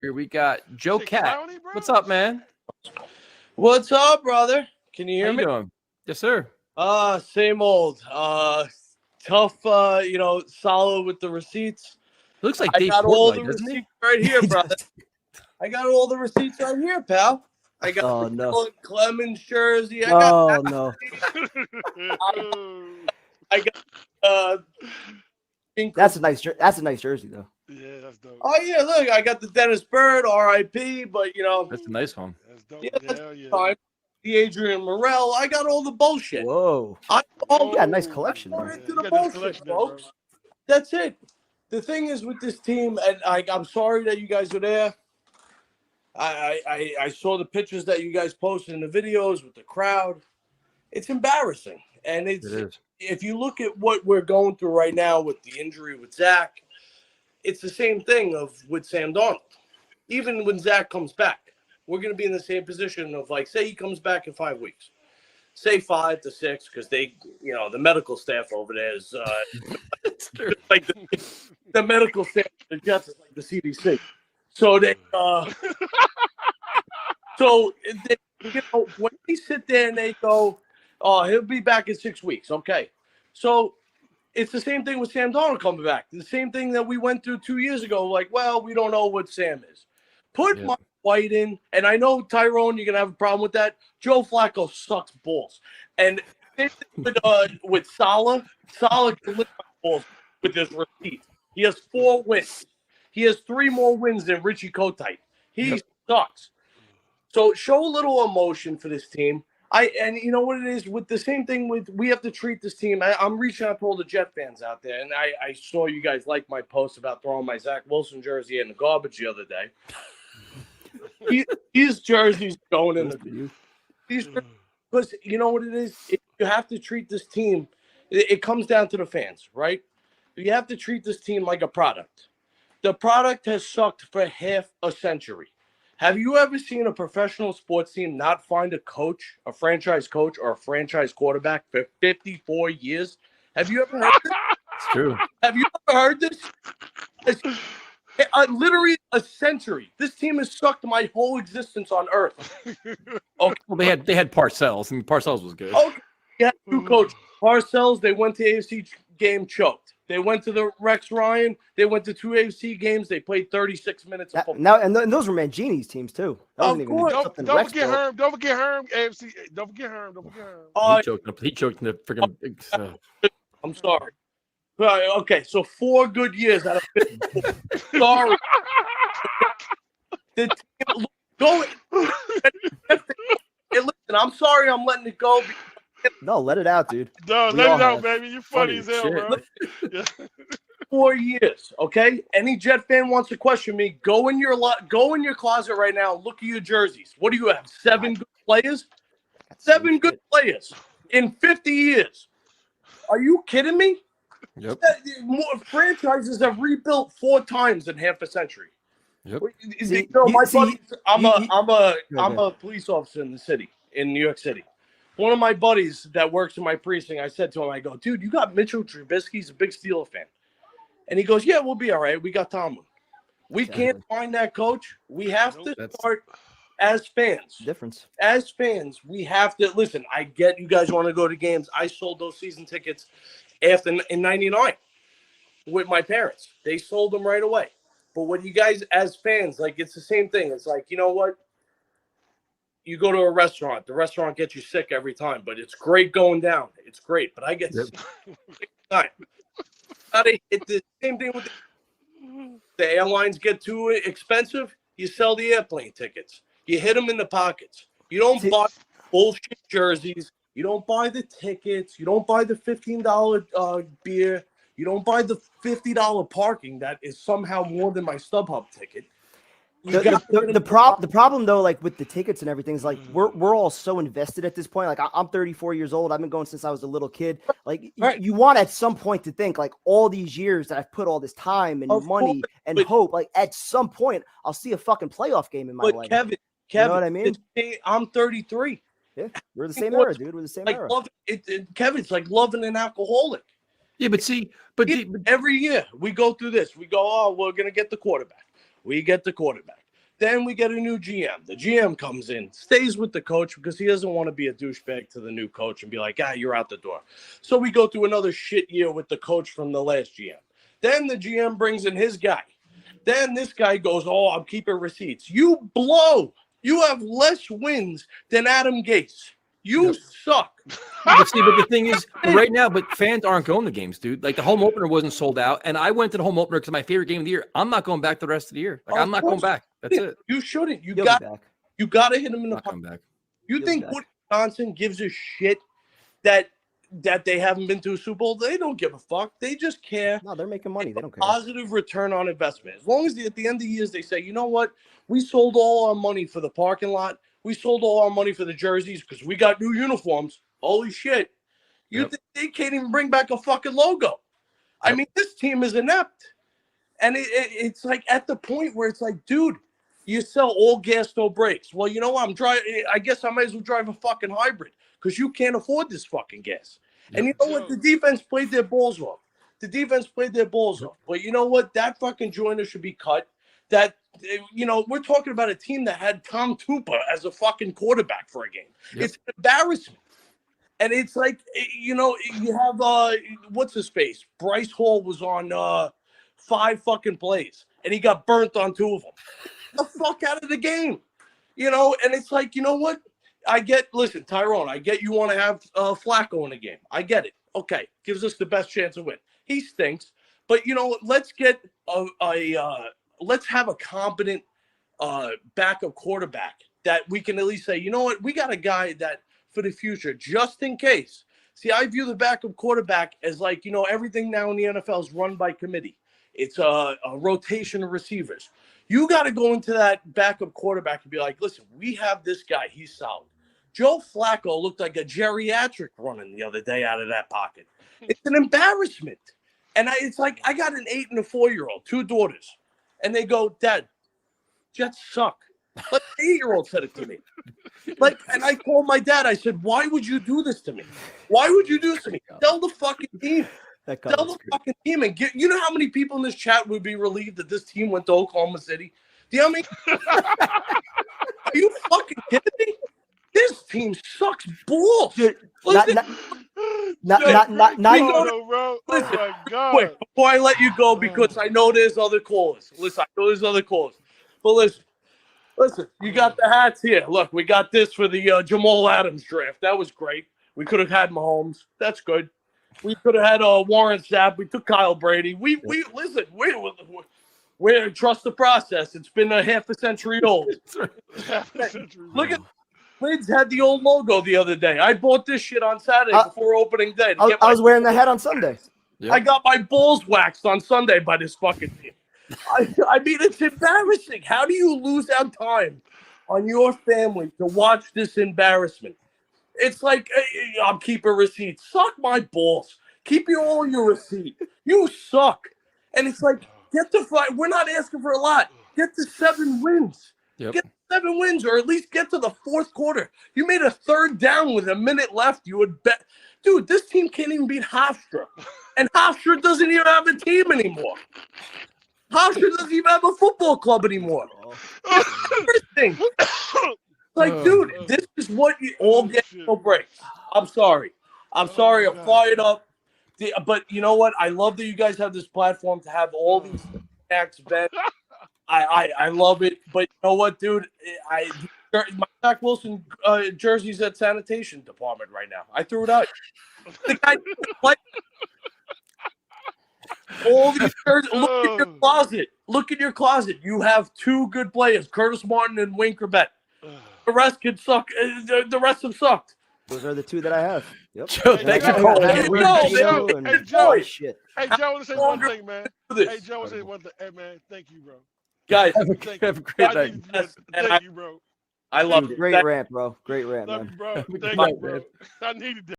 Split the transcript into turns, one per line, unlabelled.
Here we got Joe
Shit,
Cat.
Clowney, bro?
What's up, man?
What's up, brother? Can you
How
hear
you
me?
doing? Yes, sir.
Same old. Tough, solid with the receipts.
Looks like
I
Dave
got all the
Portnoy, doesn't he?
receipts right here, brother. I got all the receipts right here, pal. I got
Oh,
the
no.
Dylan Clemens jersey. I got
Oh no.
I got
That's a nice jersey though.
Yeah, that's dope.
Oh yeah, look, I got the Dennis Bird, R.I.P. But
That's a nice one.
That's dope.
Yeah, that's
Hell yeah.
fine. The Adrian Morel. I got all the bullshit.
Whoa.
I
You got a nice collection,
I'm
man.
into
You
the
got this
bullshit,
collection there, bro.
folks. That's it. The thing is with this team, and I'm sorry that you guys were there. I saw the pictures that you guys posted in the videos with the crowd. It's embarrassing, and
It is.
if you look at what we're going through right now with the injury with Zach, it's the same thing with Sam Darnold. Even when Zach comes back, we're going to be in the same position of like, say he comes back in 5 weeks, say 5 to 6, because they, the medical staff over there is
It's true.
like the medical staff of the Jets is like the CDC. So they, when they sit there and they go, "Oh, he'll be back in 6 weeks." Okay, so it's the same thing with Sam Darnold coming back. The same thing that we went through 2 years ago. Like, well, we don't know what Sam is. Put Mike White in, and I know Tyrone, you're gonna have a problem with that. Joe Flacco sucks balls, and with Saleh can lick my balls with his receipt. He has 4 wins. He has 3 more wins than Richie Kotite. He sucks. So show a little emotion for this team. And you know what it is with the same thing with we have to treat this team. I'm reaching out to all the Jet fans out there, and I saw you guys like my post about throwing my Zach Wilson jersey in the garbage the other day. These jerseys going in the because you know what it is. You have to treat this team. It comes down to the fans, right? You have to treat this team like a product. The product has sucked for half a century. Have you ever seen a professional sports team not find a coach, a franchise coach, or a franchise quarterback for 54 years? Have you ever heard this?
It's true.
Have you ever heard this? Literally a century. This team has sucked my whole existence on Earth.
Okay. Well, they had Parcells, and Parcells was good.
Okay. Yeah, 2 coaches. Parcells, they went to AFC game, choked. They went to the Rex Ryan. They went to 2 AFC games. They played 36 minutes of football.
Now, and those were Mangini's teams too. That wasn't even
course.
something
Don't
Rex
forget
built.
Herm. Don't forget Herm. AFC. Don't forget Herm. Don't forget Herm.
He choked in the freaking.
I'm sorry. Okay, so 4 good years out of 54. Sorry. The team, go. Hey, listen, I'm sorry I'm letting it go.
No, let it out, dude.
No,
We
let
all
it out,
have.
baby. You funny as hell,
shit.
bro. Yeah.
4 years, okay? Any Jet fan wants to question me, go in your closet right now, look at your jerseys. What do you have? 7 good players? 7 good players in 50 years. Are you kidding me?
Yep.
More franchises have rebuilt 4 times in half a century.
Yep.
I'm a police officer in the city, in New York City. One of my buddies that works in my precinct, I said to him, I go, dude, you got Mitchell Trubisky? He's a big Steeler fan. And he goes, yeah, we'll be all right. We got Tomlin. We can't find that coach. We have to start as fans.
Difference.
As fans, we have to listen. I get you guys want to go to games. I sold those season tickets in '99 with my parents. They sold them right away. But when you guys, as fans, like it's the same thing. It's like, you know what? You go to a restaurant. The restaurant gets you sick every time, but it's great going down. It's great, but I get sick every time. It's the same thing with the airlines get too expensive. You sell the airplane tickets. You hit them in the pockets. You don't buy bullshit jerseys. You don't buy the tickets. You don't buy the $15 beer. You don't buy the $50 parking that is somehow more than my StubHub ticket.
The problem though, like with the tickets and everything, is like we're all so invested at this point. Like I'm 34 years old. I've been going since I was a little kid. Like you want at some point to think like all these years that I've put all this time and money and hope, like at some point I'll see a fucking playoff game in my life.
Kevin,
you know what I mean?
I'm 33.
Yeah, we're the same era, dude. We're the same era.
Kevin, it's like loving an alcoholic.
Yeah, but
every year we go through this. We go, oh, we're gonna get the quarterback. We get the quarterback. Then we get a new GM. The GM comes in, stays with the coach because he doesn't want to be a douchebag to the new coach and be like, you're out the door. So we go through another shit year with the coach from the last GM. Then the GM brings in his guy. Then this guy goes, I'm keeping receipts. You blow. You have less wins than Adam Gase. You suck.
But the thing is, right now, fans aren't going to games, dude. Like the home opener wasn't sold out, and I went to the home opener because my favorite game of the year. I'm not going back the rest of the year. Like I'm not going back. That's it.
You shouldn't. You
He'll
got
be back.
you got to hit him in the
Not coming back.
You
He'll
think
be back.
Woody Johnson gives a shit that they haven't been to a Super Bowl? They don't give a fuck. They just care.
No, they're making money. They don't care.
Positive return on investment. As long as at the end of the years they say, you know what, we sold all our money for the parking lot. We sold all our money for the jerseys because we got new uniforms. Holy shit. You think they can't even bring back a fucking logo. I mean, this team is inept. And it's like at the point where it's like, dude, you sell all gas, no brakes. Well, you know what? I guess I might as well drive a fucking hybrid because you can't afford this fucking gas. And you know what? The defense played their balls off. But you know what? That fucking joiner should be cut. That, we're talking about a team that had Tom Tupa as a fucking quarterback for a game. Yep. It's an embarrassment. And it's like, you have, what's his face? Bryce Hall was on 5 fucking plays, and he got burnt on 2 of them. Get the fuck out of the game. And it's like, you know what? Listen, Tyrone, I get you want to have Flacco in the game. I get it. Okay, gives us the best chance to win. He stinks. But, let's get let's have a competent backup quarterback that we can at least say, you know what? We got a guy that for the future, just in case. See, I view the backup quarterback as like, everything now in the NFL is run by committee. It's a rotation of receivers. You got to go into that backup quarterback and be like, listen, we have this guy. He's solid. Joe Flacco looked like a geriatric running the other day out of that pocket. It's an embarrassment. And it's like I got an 8 and a 4-year-old, 2 daughters. And they go, Dad, Jets suck. Like the 8-year-old said it to me. And I called my dad. I said, why would you do this to me? Why would you do this to me? Tell the fucking team. Tell the fucking team. And you know how many people in this chat would be relieved that this team went to Oklahoma City? Do you know how many? Are you fucking kidding me? This team sucks balls.
Dude,
listen,
not
bro. Oh my God.
Wait, before I let you go, because I know there's other callers. But listen, you got the hats here. Look, we got this for the Jamal Adams draft. That was great. We could have had Mahomes. That's good. We could have had Warren Sapp. We took Kyle Brady. We listen. We trust the process. It's been a half a century old. Look at Lids had the old logo the other day. I bought this shit on Saturday before opening day.
I was wearing the hat on Sunday.
Yep.
I got my balls waxed on Sunday by this fucking team. I mean, it's embarrassing. How do you lose out time on your family to watch this embarrassment? It's like, I'm keeping receipts. Suck my balls. Keep all your receipt. You suck. And it's like, get to 5. We're not asking for a lot. Get to 7 wins.
Yep.
Get 7 wins, or at least get to the 4th quarter. You made a 3rd down with a minute left. You would bet. Dude, this team can't even beat Hofstra. And Hofstra doesn't even have a team anymore. Hofstra doesn't even have a football club anymore. Everything. Like, dude, this is what you all get no breaks. I'm sorry. I'm fired up. But you know what? I love that you guys have this platform to have all these acts bet. I love it. But you know what, dude? My Zach Wilson jersey's at sanitation department right now. I threw it out. The guy all these jerseys. Look at your closet. You have 2 good players, Curtis Martin and Wayne Corbett. The rest could suck. The rest have sucked.
Those are the 2 that I have. Yep.
Joe, thanks for calling.
Hey, Joe,
Hey, Joe, I want to say one thing, man. Hey, Joe, I want to say one thing. Hey, man, thank you, bro.
Guys,
Have a great night.
Thank you, bro.
I love it.
Great rant, bro. Great rant,
Love
man.
you, bro. Thank you, bro. I needed that.